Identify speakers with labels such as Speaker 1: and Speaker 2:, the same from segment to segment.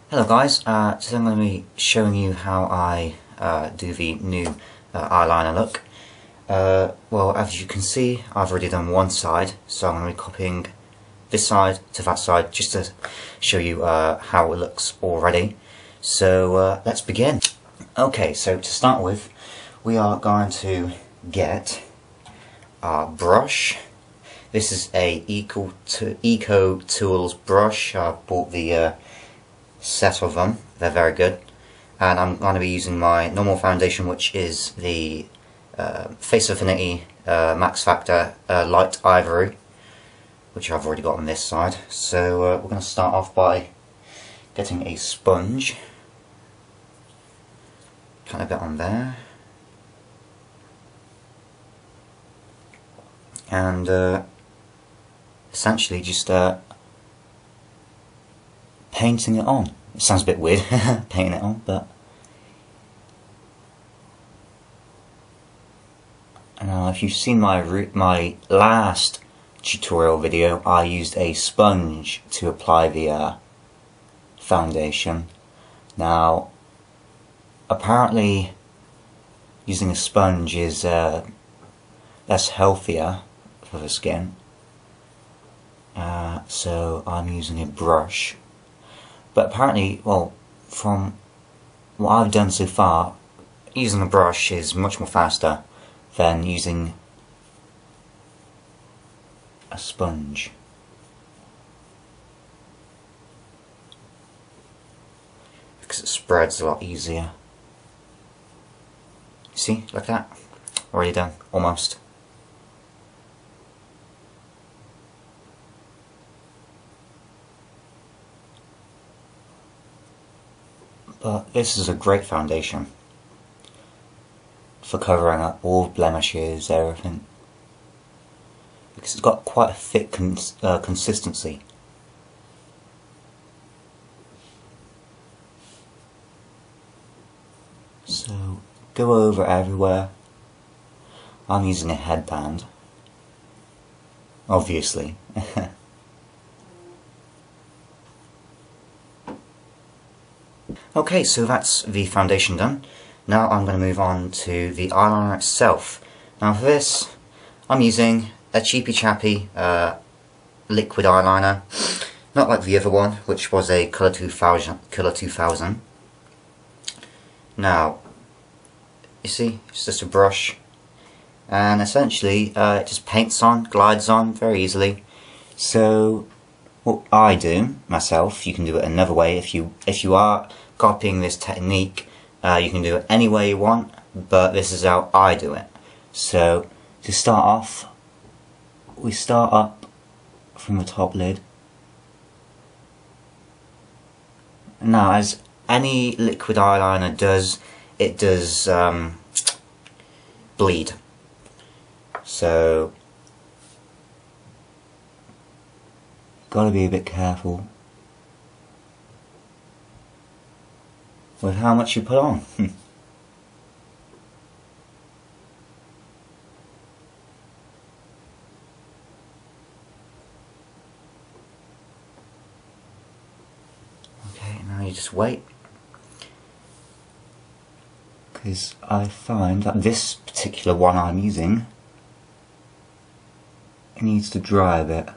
Speaker 1: Hello guys, today I'm going to be showing you how I do the new eyeliner look. Well, as you can see, I've already done one side, so I'm going to be copying this side to that side just to show you how it looks already. So let's begin. Okay, so to start with, we are going to get our brush. This is a Eco Tools brush. I bought the set of them, they're very good, and I'm going to be using my normal foundation, which is the Face Affinity Max Factor Light Ivory, which I've already got on this side. So we're going to start off by getting a sponge, kind of bit on there, and essentially just painting it on. It sounds a bit weird, painting it on, but now if you've seen my last tutorial video, I used a sponge to apply the foundation. Now, apparently using a sponge is less healthier for the skin, so I'm using a brush. But apparently, well, from what I've done so far, using a brush is much more faster than using a sponge. Because it spreads a lot easier. See, like that? Already done, almost. But this is a great foundation for covering up all blemishes, everything, because it's got quite a thick consistency. So go over everywhere. I'm using a headband, obviously. Okay, so that's the foundation done. Now I'm going to move on to the eyeliner itself. Now for this, I'm using a cheapy chappy liquid eyeliner, not like the other one, which was a Colour 2000. Now, you see, it's just a brush, and essentially it just paints on, glides on very easily. So what I do myself, you can do it another way if you are copying this technique. You can do it any way you want, but this is how I do it. So to start off, we start up from the top lid. Now, as any liquid eyeliner does, it does bleed. So gotta be a bit careful with how much you put on. Okay, now you just wait, because I find that this particular one I'm using, it needs to dry a bit.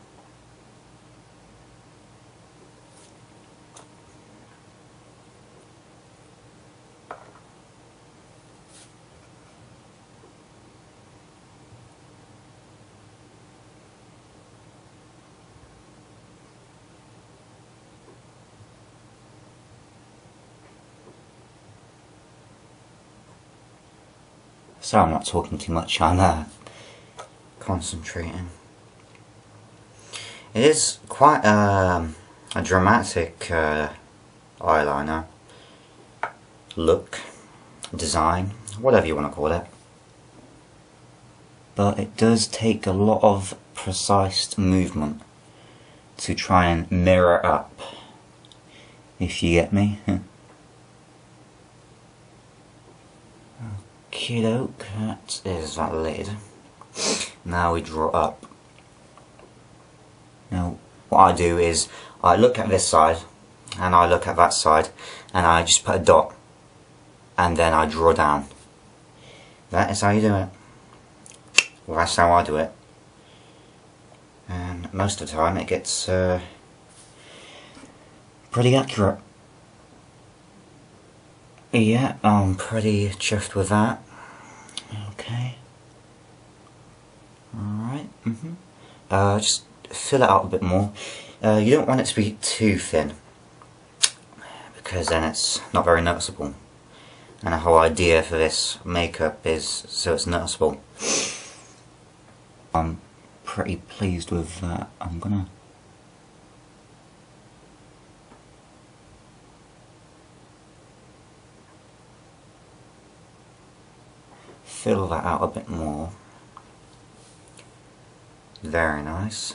Speaker 1: Sorry, I'm not talking too much, I'm concentrating. It is quite a dramatic eyeliner look, design, whatever you want to call it. But it does take a lot of precise movement to try and mirror up, if you get me. Okey-doke, that is that lid. Now we draw up. Now what I do is I look at this side and I look at that side and I just put a dot and then I draw down. That is how you do it. Well, that's how I do it. And most of the time it gets pretty accurate. Yeah, I'm pretty chuffed with that. Okay. Alright, just fill it out a bit more. You don't want it to be too thin, because then it's not very noticeable. And the whole idea for this makeup is so it's noticeable. I'm pretty pleased with that. I'm gonna fill that out a bit more. Very nice.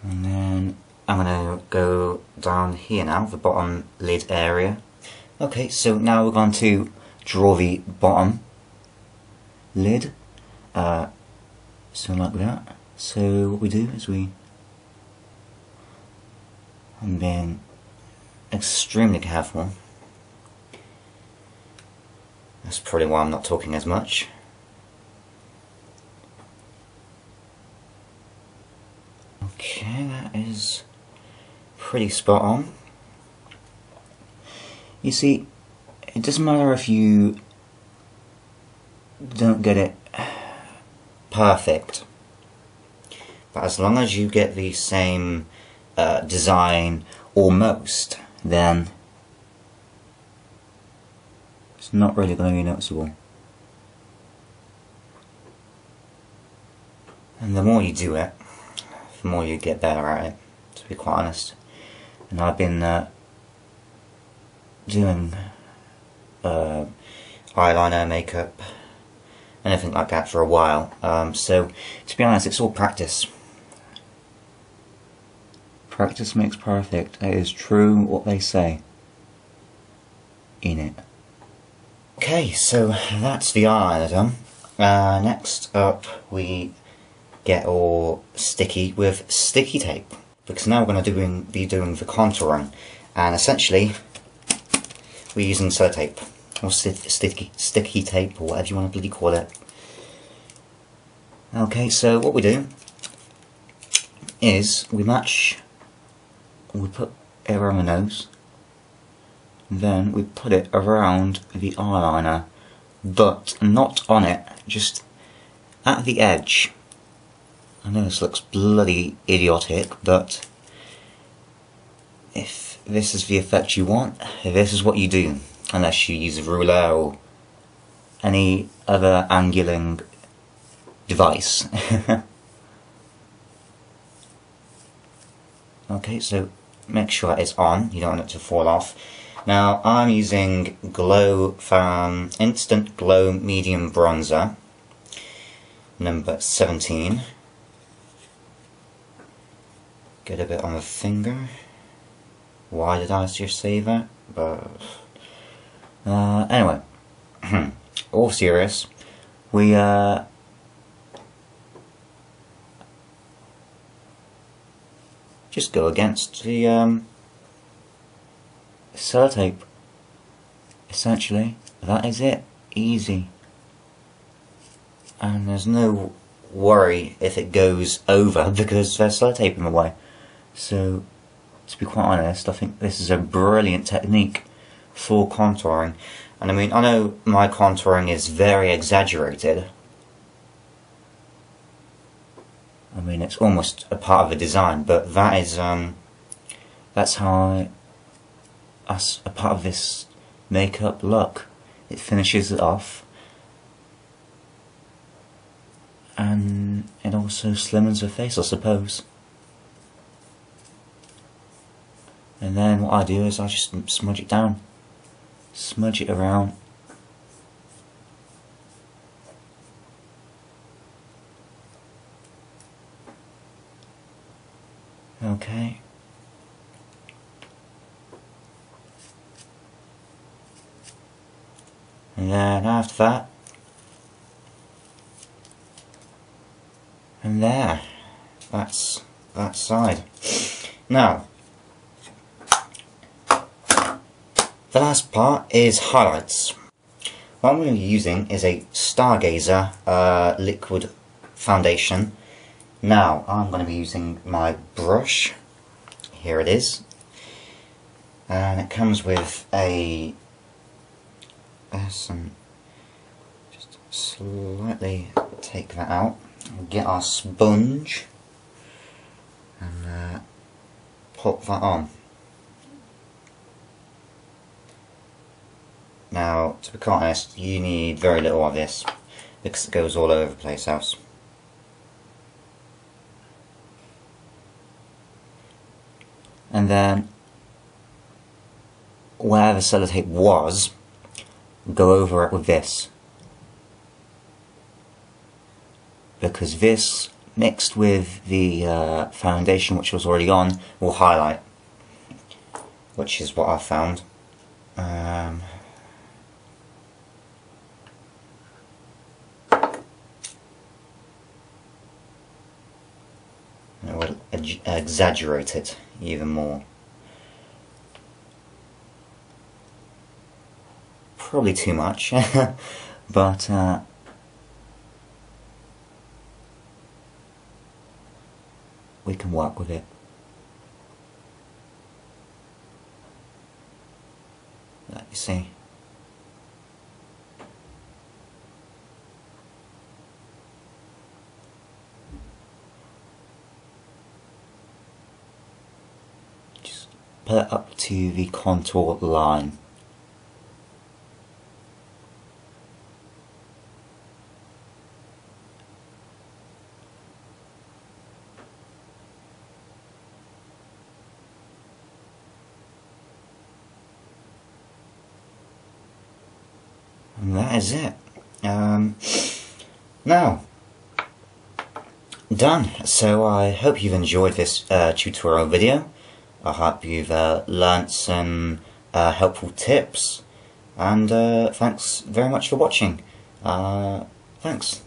Speaker 1: And then I'm gonna go down here now, the bottom lid area. Okay, so now we're going to draw the bottom lid. So like that. So what we do is I'm being extremely careful. That's probably why I'm not talking as much. Okay, that is pretty spot on. You see, it doesn't matter if you don't get it perfect, but as long as you get the same design almost, then it's not really going to be noticeable. And the more you do it, the more you get better at it, to be quite honest. And I've been doing eyeliner, makeup, anything like that for a while. So, to be honest, it's all practice. Practice makes perfect. It is true what they say in it. Okay, so that's the eyeliner done. Next up, we get all sticky with sticky tape, because now we're going to be doing the contouring, and essentially we're using sellotape or sticky tape, or whatever you want to bloody call it. Okay, so what we do is we put it around the nose, then we put it around the eyeliner, but not on it, just at the edge. I know this looks bloody idiotic, but if this is the effect you want, this is what you do, unless you use a ruler or any other angling device. Okay, so make sure it's on, you don't want it to fall off. Now I'm using Instant Glow Medium Bronzer, number 17. Get a bit on the finger. Why did I just say that? But anyway, all serious, we just go against the sellotape. Essentially, that is it. Easy. And there's no worry if it goes over, because there's sellotape in the way. So, to be quite honest, I think this is a brilliant technique for contouring. And I mean, I know my contouring is very exaggerated. I mean, it's almost a part of the design, but that is, that's how a part of this makeup look. It finishes it off, and it also slimmens the face, I suppose. And then what I do is I just smudge it down, smudge it around. Okay. And then after that, and there, that's that side. Now, The last part is highlights. What I'm going to be using is a Stargazer liquid foundation. Now I'm going to be using my brush. Here it is. And it comes with a some, just slightly take that out, get our sponge and pop that on. Now, to be quite honest, you need very little of this because it goes all over the place else. And then, where the sellotape was, go over it with this. Because this, mixed with the foundation which was already on, will highlight. Which is what I found. It will exaggerate it even more. Probably too much, but we can work with it. Let me see. Just put it up to the contour line. And that is it. Now, done. So I hope you've enjoyed this tutorial video. I hope you've learnt some helpful tips. And thanks very much for watching. Thanks.